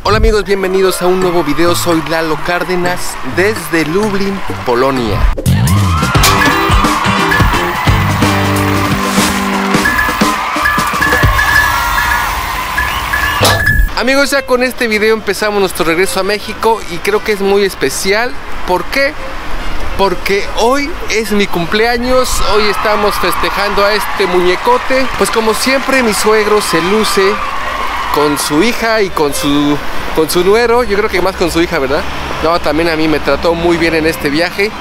Hola amigos, bienvenidos a un nuevo video. Soy Lalo Cárdenas desde Lublin, Polonia. Amigos, ya con este video empezamos nuestro regreso a México y creo que es muy especial. ¿Por qué? Porque hoy es mi cumpleaños, hoy estamos festejando a este muñecote. Pues como siempre mi suegro se luce con su hija y con su nuero. Yo creo que más con su hija, ¿verdad? No, también a mí me trató muy bien en este viaje.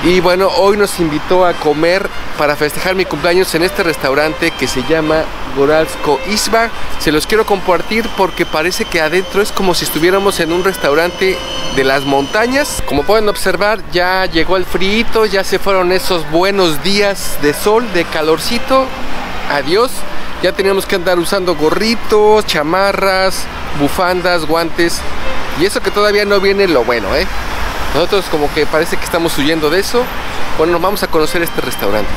Y bueno, hoy nos invitó a comer para festejar mi cumpleaños en este restaurante que se llama Góralsko Izba. Se los quiero compartir porque parece que adentro es como si estuviéramos en un restaurante de las montañas. Como pueden observar, ya llegó el frío, ya se fueron esos buenos días de sol, de calorcito. Adiós. Ya teníamos que andar usando gorritos, chamarras, bufandas, guantes. Y eso que todavía no viene lo bueno, ¿eh? Nosotros como que parece que estamos huyendo de eso. Bueno, nos vamos a conocer este restaurante.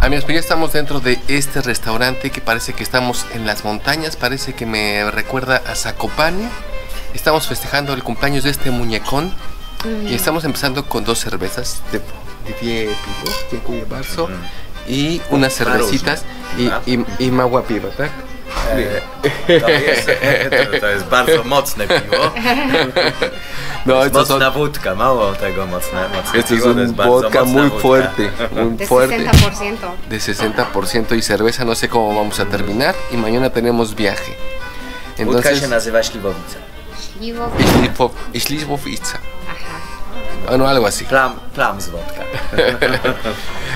Amigos, pues ya estamos dentro de este restaurante que parece que estamos en las montañas, parece que me recuerda a Zakopane. Estamos festejando el cumpleaños de este muñecón y estamos empezando con dos cervezas de pie pivo, dziękuję bardzo, y unas cervecitas y mała piwo, ¿tak? To jest bardzo mocne piwo. No, jest mocna wódka, mało tego mocne esto piwo, es un vodka muy fuerte, muy de fuerte. 60%. De 60% y cerveza, no sé cómo vamos a terminar. Y mañana tenemos viaje. Wódka Entonces, się nazywa Śliwowica. Śliwowica. Bueno, algo así. Plums vodka.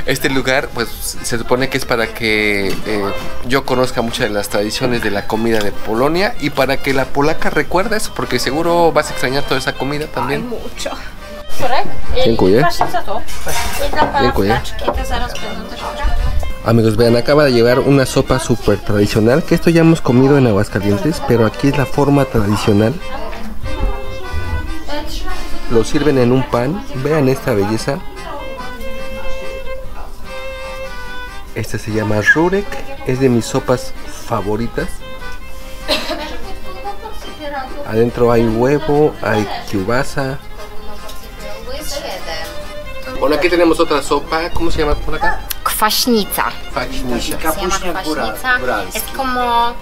Este lugar, pues, se supone que es para que yo conozca muchas de las tradiciones de la comida de Polonia y para que la polaca recuerde eso, porque seguro vas a extrañar toda esa comida también. Mucho. Dziękuję. Dziękuję. Amigos, vean, acaba de llegar una sopa súper tradicional, que esto ya hemos comido en Aguascalientes, pero aquí es la forma tradicional. Lo sirven en un pan, vean esta belleza. Esta se llama rurek, es de mis sopas favoritas. Adentro hay huevo, hay kiełbasa. Bueno, aquí tenemos otra sopa, ¿cómo se llama por acá? Kwaśnica. Kwaśnica. Se llama kwaśnica. Es como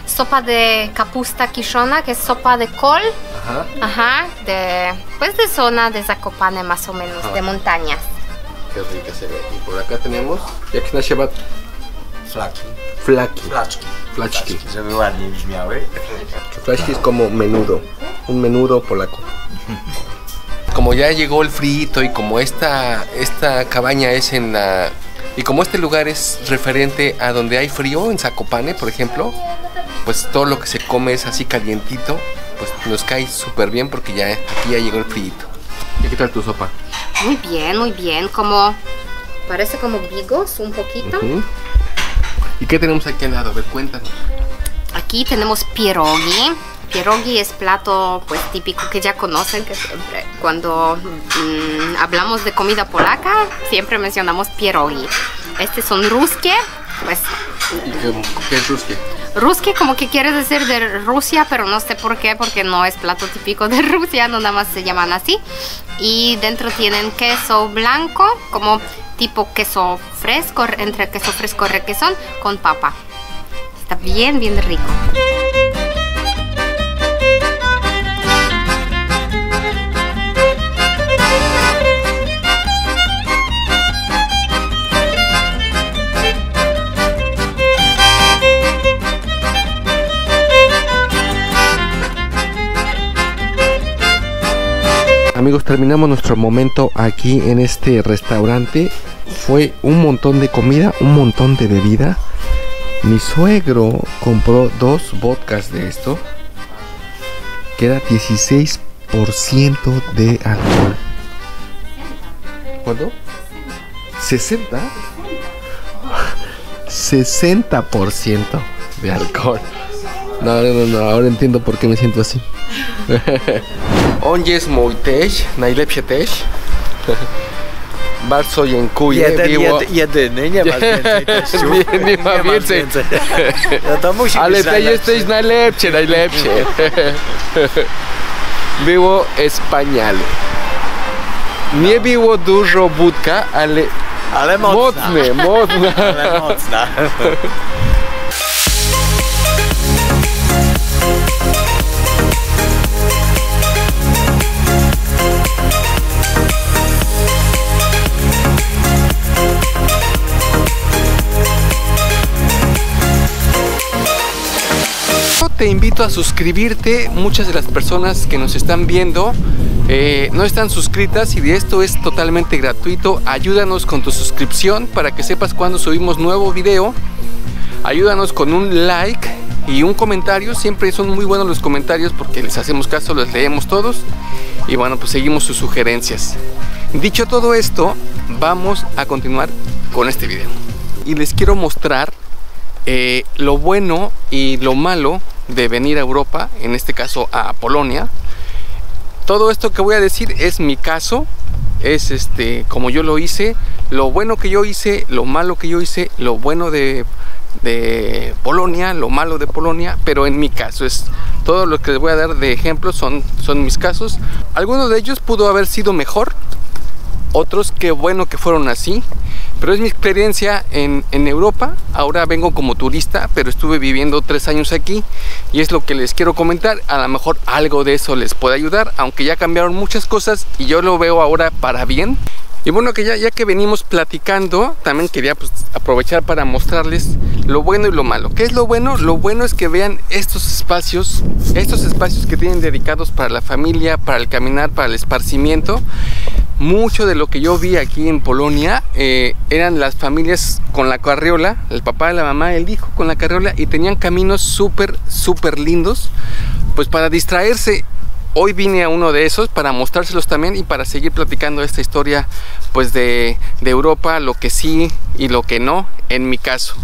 sopa de capusta quichona, que es sopa de col. Ajá. Ajá, pues de zona de Zakopane más o menos, de montañas. Qué rica se ve. Y por acá tenemos, jak się nazywa? Flaki. Flaki. Flaczki, żeby ładnie brzmiały. Flaki es como menudo, un menudo polaco. Como ya llegó el frío y como esta cabaña es en la... Y como este lugar es referente a donde hay frío, en Zakopane, por ejemplo, pues todo lo que se come es así calientito, pues nos cae súper bien porque ya aquí ya llegó el frío. ¿Y qué tal tu sopa? Muy bien, como parece como bigos un poquito. ¿Y qué tenemos aquí al lado? A ver, cuéntanos. Aquí tenemos pierogi. Pierogi es plato pues típico que ya conocen, que siempre cuando hablamos de comida polaca siempre mencionamos pierogi. Estos son ruskie, pues. ¿Qué es ruskie? Ruskie como que quiere decir de Rusia, pero no sé por qué, porque no es plato típico de Rusia, no nada más se llaman así. Y dentro tienen queso blanco, como tipo queso fresco, entre queso fresco y requesón, con papa. Está bien rico. Amigos, terminamos nuestro momento aquí en este restaurante. Fue un montón de comida, un montón de bebida. Mi suegro compró 2 vodkas de esto. Queda 16 de alcohol. ¿Cuánto? 60. 60% de alcohol. No, ahora entiendo por qué me siento así. On jest mój teść, najlepszy teść. Bardzo dziękuję. Jedyny, nie ma więcej teściów. Nie ma więcej. No to musi Ale być ty najlepszy. jesteś najlepszy. Było wspaniale. Nie było dużo wódka, ale mocna. mocna. Ale mocna. Te invito a suscribirte. Muchas de las personas que nos están viendo no están suscritas y esto es totalmente gratuito. Ayúdanos con tu suscripción para que sepas cuando subimos nuevo video. Ayúdanos con un like y un comentario. Siempre son muy buenos los comentarios porque les hacemos caso, los leemos todos y bueno, pues seguimos sus sugerencias. Dicho todo esto, vamos a continuar con este video y les quiero mostrar lo bueno y lo malo de venir a Europa, en este caso a Polonia. Todo esto que voy a decir es mi caso, es como yo lo hice, lo bueno que yo hice, lo malo que yo hice, lo bueno de Polonia, lo malo de Polonia, pero en mi caso es todo lo que les voy a dar de ejemplos son mis casos. Algunos de ellos pudo haber sido mejor, otros qué bueno que fueron así. Pero es mi experiencia en Europa. Ahora vengo como turista, pero estuve viviendo 3 años aquí y es lo que les quiero comentar. A lo mejor algo de eso les puede ayudar, aunque ya cambiaron muchas cosas y yo lo veo ahora para bien. Y bueno, que ya que venimos platicando, también quería pues aprovechar para mostrarles lo bueno y lo malo. ¿Qué es lo bueno? Lo bueno es que vean estos espacios que tienen dedicados para la familia, para el caminar, para el esparcimiento. Mucho de lo que yo vi aquí en Polonia eran las familias con la carriola, el papá, la mamá, el hijo con la carriola, y tenían caminos súper lindos, pues para distraerse. Hoy vine a uno de esos para mostrárselos también y para seguir platicando esta historia pues de Europa, lo que sí y lo que no en mi caso.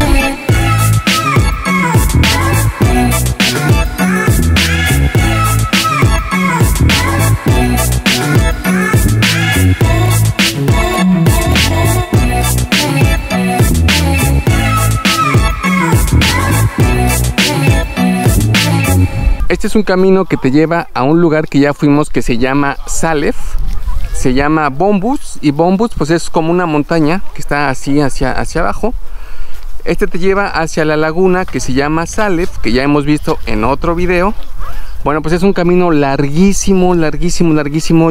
Este es un camino que te lleva a un lugar que ya fuimos que se llama Zalew, se llama Bombus, y Bombus pues es como una montaña que está así hacia abajo. Este te lleva hacia la laguna que se llama Zalew, que ya hemos visto en otro video. Bueno, pues es un camino larguísimo,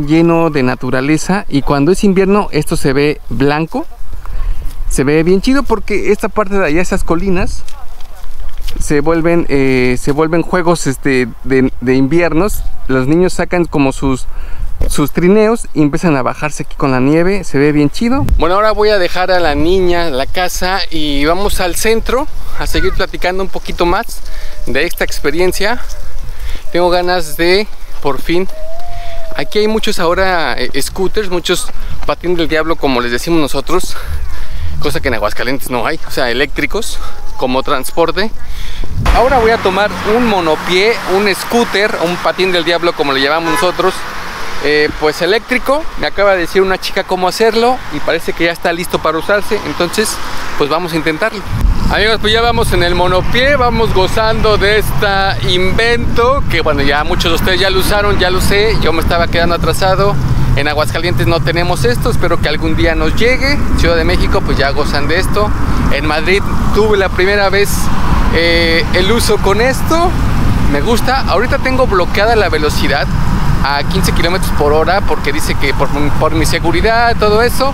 lleno de naturaleza, y cuando es invierno esto se ve blanco, se ve bien chido porque esta parte de allá, esas colinas, se vuelven juegos de inviernos. Los niños sacan como sus trineos y empiezan a bajarse aquí con la nieve. Se ve bien chido. Bueno, ahora voy a dejar a la niña en la casa y vamos al centro a seguir platicando un poquito más de esta experiencia. Tengo ganas de, por fin, aquí hay muchos ahora scooters, muchos patín del diablo como les decimos nosotros, cosa que en Aguascalientes no hay, o sea, eléctricos como transporte. Ahora voy a tomar un monopié, un scooter, un patín del diablo como le llamamos nosotros, pues eléctrico. Me acaba de decir una chica cómo hacerlo y parece que ya está listo para usarse, entonces pues vamos a intentarlo. Amigos, pues ya vamos en el monopié, vamos gozando de este invento que bueno, ya muchos de ustedes ya lo usaron, ya lo sé, yo me estaba quedando atrasado. En Aguascalientes no tenemos esto, espero que algún día nos llegue. Ciudad de México pues ya gozan de esto. En Madrid tuve la primera vez el uso con esto. Me gusta. Ahorita tengo bloqueada la velocidad a 15 kilómetros por hora porque dice que por mi seguridad, todo eso.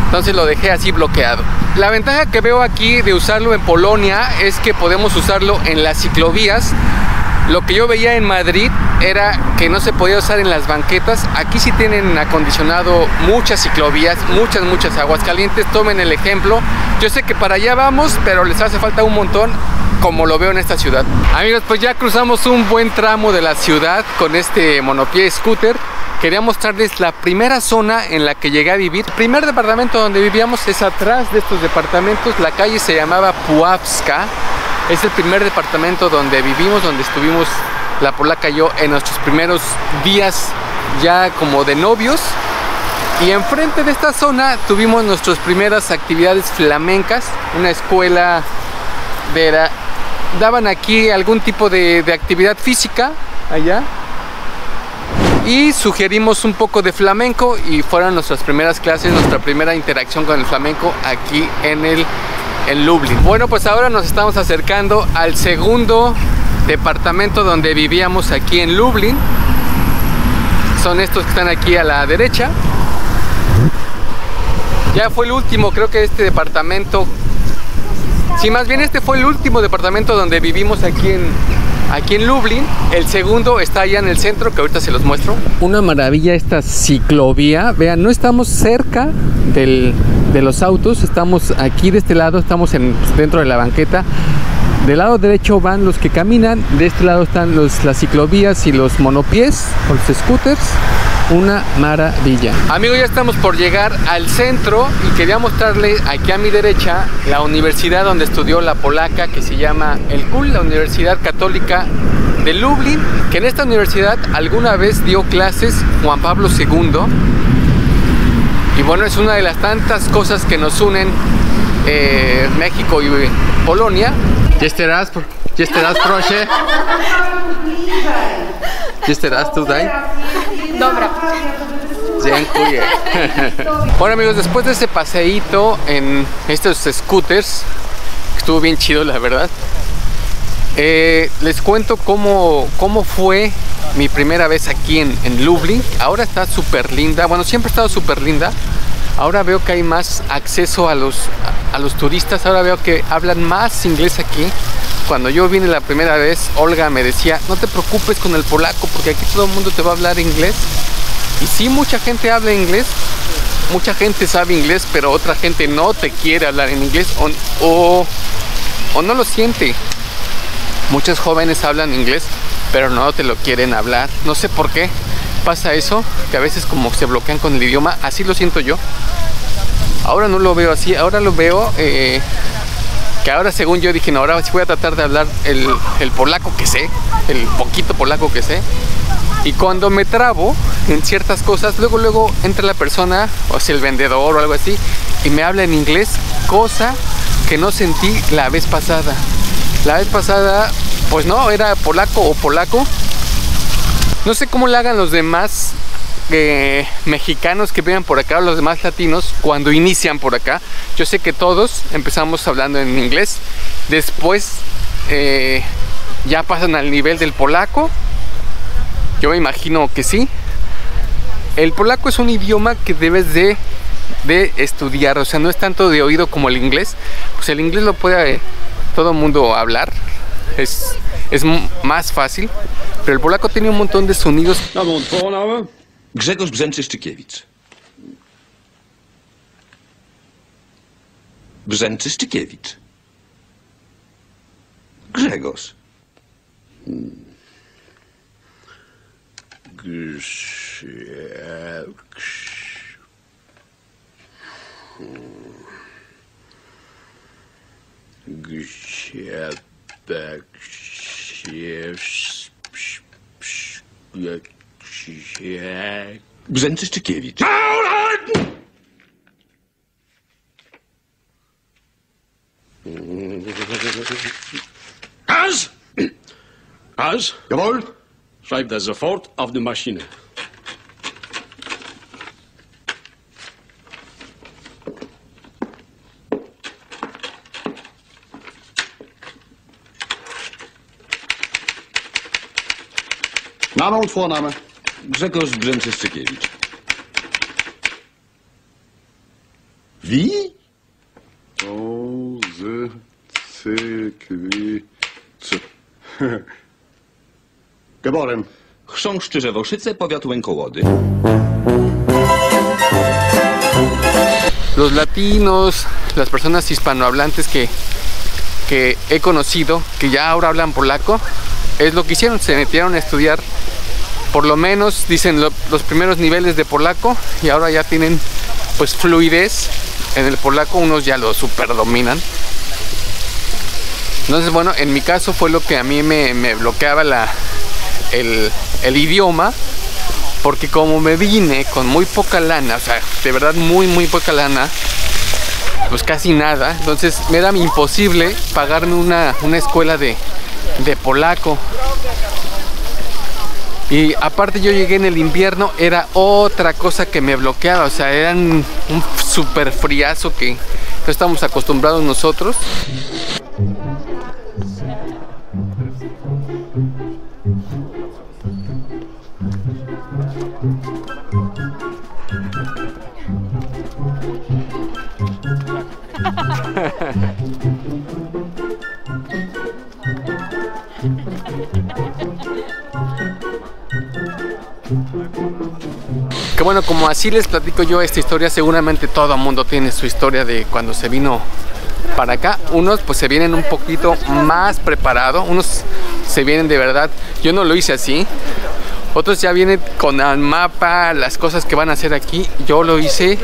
Entonces lo dejé así bloqueado. La ventaja que veo aquí de usarlo en Polonia es que podemos usarlo en las ciclovías. Lo que yo veía en Madrid era que no se podía usar en las banquetas. Aquí sí tienen acondicionado muchas ciclovías, muchas aguas calientes. Tomen el ejemplo. Yo sé que para allá vamos, pero les hace falta un montón, como lo veo en esta ciudad. Amigos, pues ya cruzamos un buen tramo de la ciudad con este monopié scooter. Quería mostrarles la primera zona en la que llegué a vivir. El primer departamento donde vivíamos es atrás de estos departamentos. La calle se llamaba Puławska. Es el primer departamento donde vivimos, donde estuvimos la polaca y yo en nuestros primeros días ya como de novios. Y enfrente de esta zona tuvimos nuestras primeras actividades flamencas. Una escuela daban aquí algún tipo de actividad física allá. Y sugerimos un poco de flamenco y fueron nuestras primeras clases, nuestra primera interacción con el flamenco aquí en Lublin. Bueno, pues ahora nos estamos acercando al segundo departamento donde vivíamos aquí en Lublin. Son estos que están aquí a la derecha. Ya fue el último, creo que este departamento... Sí, más bien este fue el último departamento donde vivimos aquí en Lublin. El segundo está allá en el centro, que ahorita se los muestro. Una maravilla esta ciclovía. Vean, no estamos cerca de los autos, estamos aquí de este lado, estamos dentro de la banqueta. Del lado derecho van los que caminan, de este lado están las ciclovías y los monopiés, o los scooters. Una maravilla. Amigos, ya estamos por llegar al centro y quería mostrarle aquí a mi derecha la universidad donde estudió la polaca, que se llama el KUL, la Universidad Católica de Lublin, que en esta universidad alguna vez dio clases Juan Pablo II. Y bueno, es una de las tantas cosas que nos unen México y Polonia. Jeszcze raz, proszę. Jeszcze raz tutaj. Dobra. Dziękuję. Bueno, amigos, después de ese paseíto en estos scooters, estuvo bien chido, la verdad. Les cuento cómo fue mi primera vez aquí en Lublin. Ahora está súper linda. Bueno, siempre ha estado súper linda. Ahora veo que hay más acceso a los turistas. Ahora veo que hablan más inglés aquí. Cuando yo vine la primera vez, Olga me decía, no te preocupes con el polaco, porque aquí todo el mundo te va a hablar inglés. Y sí, mucha gente habla inglés, mucha gente sabe inglés, pero otra gente no te quiere hablar en inglés o no lo siente. Muchos jóvenes hablan inglés, pero no te lo quieren hablar. No sé por qué pasa eso, que a veces como se bloquean con el idioma. Así lo siento yo. Ahora no lo veo así, ahora lo veo... que ahora, según yo, dije, no, ahora sí voy a tratar de hablar el polaco que sé, el poquito polaco que sé. Y cuando me trabo en ciertas cosas, luego entra la persona, o sea, el vendedor o algo así, y me habla en inglés, cosa que no sentí la vez pasada. La vez pasada, pues no, era polaco. No sé cómo le hagan los demás mexicanos que viven por acá, o los demás latinos, cuando inician por acá. Yo sé que todos empezamos hablando en inglés, después ya pasan al nivel del polaco. Yo me imagino que sí. El polaco es un idioma que debes de estudiar, o sea, no es tanto de oído como el inglés. Pues el inglés lo puede todo el mundo hablar, es más fácil, pero el polaco tiene un montón de sonidos. Grzegorz Brzęczyszczykiewicz. Brzęczyszczykiewicz. Grzegorz. Brzęczyszczykiewicz. Gas! Gas? Jawohl. Schreib das sofort auf die Maschine. Name und Vorname? Grzegorz Brzęczyszczykiewicz. Wie? Geboren Chrząszczy Żewoszyce, powiat Łękołody. Los latinos, las personas hispanohablantes que he conocido, que ya ahora hablan polaco, es lo que hicieron, se metieron a estudiar, por lo menos dicen los primeros niveles de polaco, y ahora ya tienen pues fluidez en el polaco, unos ya lo super dominan. Entonces bueno, en mi caso fue lo que a mí me bloqueaba el idioma, porque como me vine con muy poca lana, o sea, de verdad muy poca lana, pues casi nada, entonces me era imposible pagarme una escuela de polaco. Y aparte yo llegué en el invierno, era otra cosa que me bloqueaba, o sea, eran un súper friazo que no estamos acostumbrados nosotros. Que bueno, como así les platico yo esta historia, seguramente todo el mundo tiene su historia de cuando se vino para acá. Unos pues se vienen un poquito más preparados, unos se vienen de verdad, yo no lo hice así, otros ya vienen con el mapa, las cosas que van a hacer aquí. Yo lo hice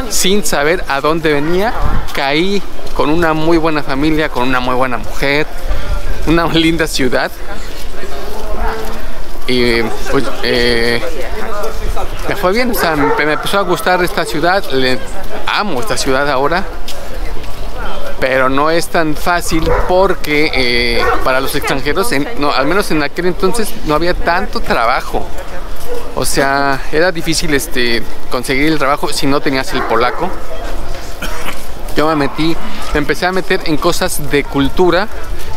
sin saber a dónde venía, caí con una muy buena familia, con una muy buena mujer, una linda ciudad. Y pues me fue bien, o sea, me empezó a gustar esta ciudad, amo esta ciudad ahora, pero no es tan fácil porque para los extranjeros, al menos en aquel entonces, no había tanto trabajo. O sea, era difícil conseguir el trabajo si no tenías el polaco. Yo me empecé a meter en cosas de cultura,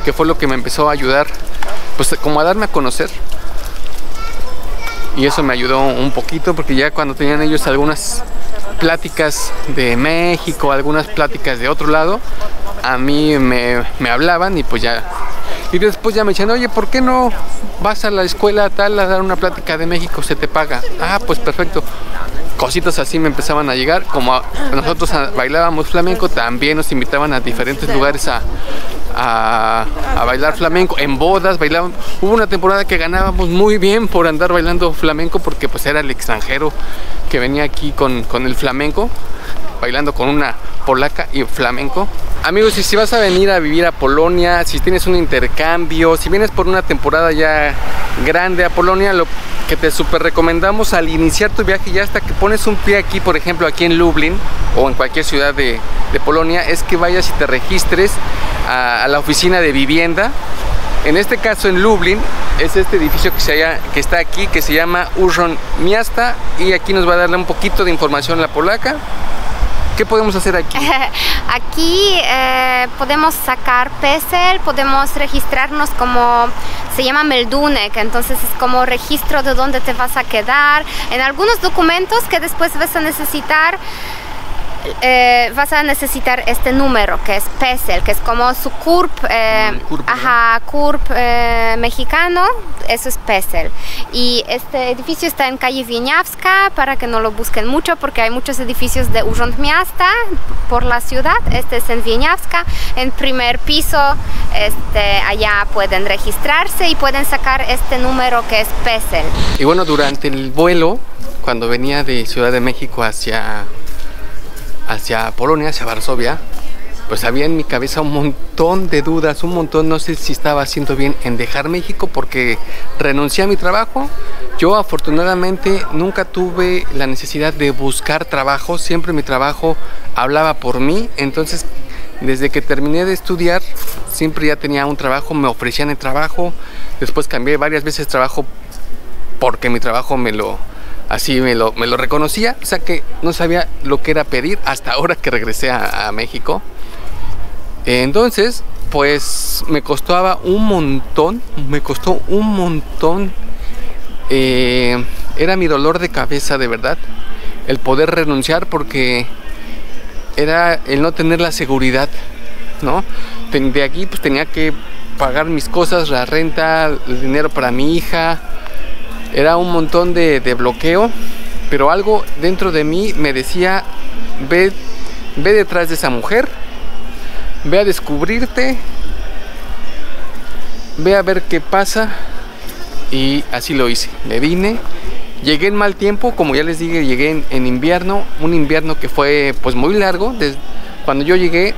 que fue lo que me empezó a ayudar, pues como a darme a conocer. Y eso me ayudó un poquito, porque ya cuando tenían ellos algunas pláticas de México, algunas pláticas de otro lado, a mí me hablaban y pues ya. Y después ya me decían, oye, ¿por qué no vas a la escuela tal a dar una plática de México? Se te paga. Ah, pues perfecto. Cositas así me empezaban a llegar. Como nosotros bailábamos flamenco, también nos invitaban a diferentes lugares a bailar flamenco. En bodas bailaban. Hubo una temporada que ganábamos muy bien por andar bailando flamenco, porque pues era el extranjero que venía aquí con el flamenco, bailando con una polaca y flamenco. Amigos, y si vas a venir a vivir a Polonia, si tienes un intercambio, si vienes por una temporada ya grande a Polonia, lo que te súper recomendamos al iniciar tu viaje, ya hasta que pones un pie aquí, por ejemplo aquí en Lublin o en cualquier ciudad de Polonia, es que vayas y te registres a la oficina de vivienda. En este caso en Lublin es este edificio que está aquí, que se llama Urząd Miasta, y aquí nos va a darle un poquito de información la polaca. ¿Qué podemos hacer aquí? Aquí podemos sacar PESEL, podemos registrarnos como, se llama meldunek, entonces es como registro de dónde te vas a quedar. En algunos documentos que después vas a necesitar este número que es PESEL, que es como su CURP, CURP mexicano, eso es PESEL. Y este edificio está en calle Wieniawska, para que no lo busquen mucho, porque hay muchos edificios de Urząd Miasta por la ciudad. Este es en Wieniawska, en primer piso, allá pueden registrarse y pueden sacar este número que es PESEL. Y bueno, durante el vuelo, cuando venía de Ciudad de México hacia Polonia, hacia Varsovia, pues había en mi cabeza un montón de dudas, no sé si estaba haciendo bien en dejar México, porque renuncié a mi trabajo. Yo afortunadamente nunca tuve la necesidad de buscar trabajo, siempre mi trabajo hablaba por mí. Entonces desde que terminé de estudiar siempre ya tenía un trabajo, me ofrecían el trabajo, después cambié varias veces trabajo porque mi trabajo me lo reconocía, o sea que no sabía lo que era pedir hasta ahora que regresé a México. Entonces, pues me costó un montón, era mi dolor de cabeza, de verdad, el poder renunciar, porque era el no tener la seguridad, ¿no? De aquí pues tenía que pagar mis cosas, la renta, el dinero para mi hija, Era un montón de bloqueo, pero algo dentro de mí me decía, ve detrás de esa mujer, ve a descubrirte, ve a ver qué pasa. Y así lo hice, me vine. Llegué en mal tiempo, como ya les dije, llegué en invierno, un invierno que fue pues muy largo. Cuando yo llegué,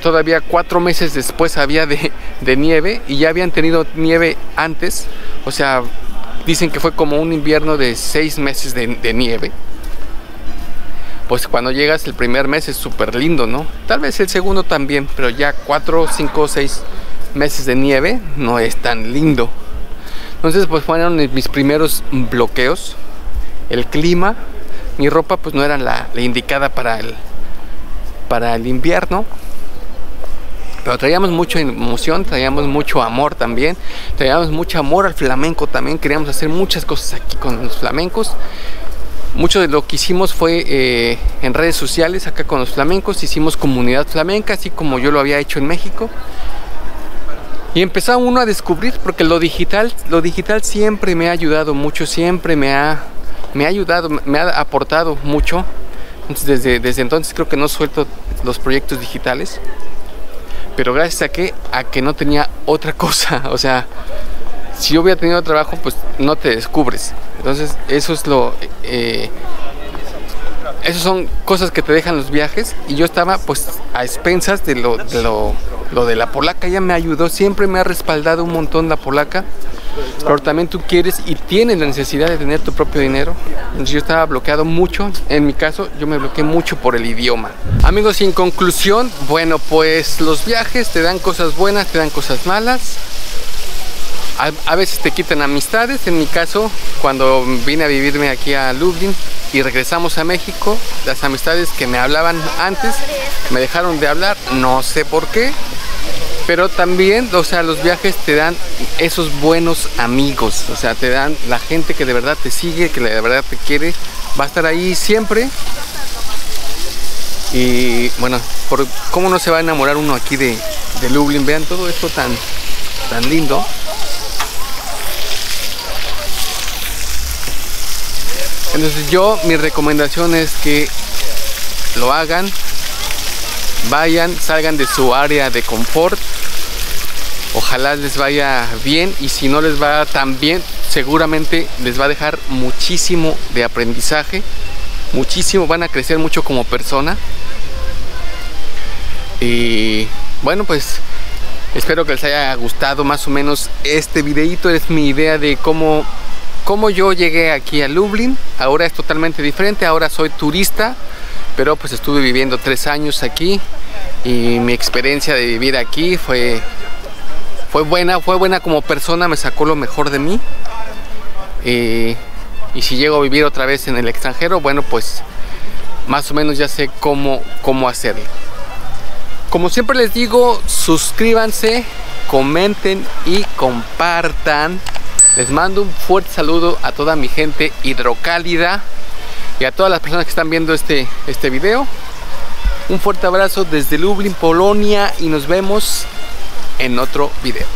todavía 4 meses después había de nieve, y ya habían tenido nieve antes. O sea, dicen que fue como un invierno de 6 meses de nieve. Pues cuando llegas el primer mes es súper lindo, ¿no? Tal vez el segundo también, pero ya 4, 5, 6 meses de nieve no es tan lindo. Entonces pues fueron mis primeros bloqueos. El clima, mi ropa pues no era la indicada para el invierno, pero traíamos mucha emoción, traíamos mucho amor también, traíamos mucho amor al flamenco también. Queríamos hacer muchas cosas aquí con los flamencos. Mucho de lo que hicimos fue en redes sociales acá con los flamencos. Hicimos comunidad flamenca, así como yo lo había hecho en México. Y empezó uno a descubrir, porque lo digital siempre me ha ayudado mucho, siempre me ha ayudado, me ha aportado mucho. Entonces, desde entonces creo que no suelto los proyectos digitales. Pero gracias a que no tenía otra cosa. O sea, si yo hubiera tenido trabajo, pues no te descubres. Entonces eso es esas son cosas que te dejan los viajes. Y yo estaba pues a expensas de lo de la polaca. Ella me ayudó, siempre me ha respaldado un montón la polaca. Pero también tú quieres y tienes la necesidad de tener tu propio dinero. Entonces yo estaba bloqueado mucho. En mi caso yo me bloqueé mucho por el idioma. Amigos, y en conclusión, bueno, pues los viajes te dan cosas buenas, te dan cosas malas. A veces te quitan amistades. En mi caso, cuando vine a vivirme aquí a Lublin y regresamos a México, las amistades que me hablaban antes me dejaron de hablar, no sé por qué. Pero también, o sea, los viajes te dan esos buenos amigos. O sea, te dan la gente que de verdad te sigue, que de verdad te quiere, va a estar ahí siempre. Y bueno, ¿cómo no se va a enamorar uno aquí de Lublin? Vean todo esto tan lindo. Entonces mi recomendación es que lo hagan, vayan, salgan de su área de confort. Ojalá les vaya bien, y si no les va tan bien, seguramente les va a dejar muchísimo de aprendizaje, muchísimo, van a crecer mucho como persona. Y bueno, pues espero que les haya gustado más o menos este videito. Es mi idea de cómo yo llegué aquí a Lublin. Ahora es totalmente diferente, ahora soy turista, pero pues estuve viviendo 3 años aquí, y mi experiencia de vivir aquí fue buena como persona, me sacó lo mejor de mí. Y si llego a vivir otra vez en el extranjero, bueno, pues más o menos ya sé cómo hacerlo. Como siempre les digo, suscríbanse, comenten y compartan. Les mando un fuerte saludo a toda mi gente hidrocálida y a todas las personas que están viendo este video. Un fuerte abrazo desde Lublin, Polonia, y nos vemos en otro video.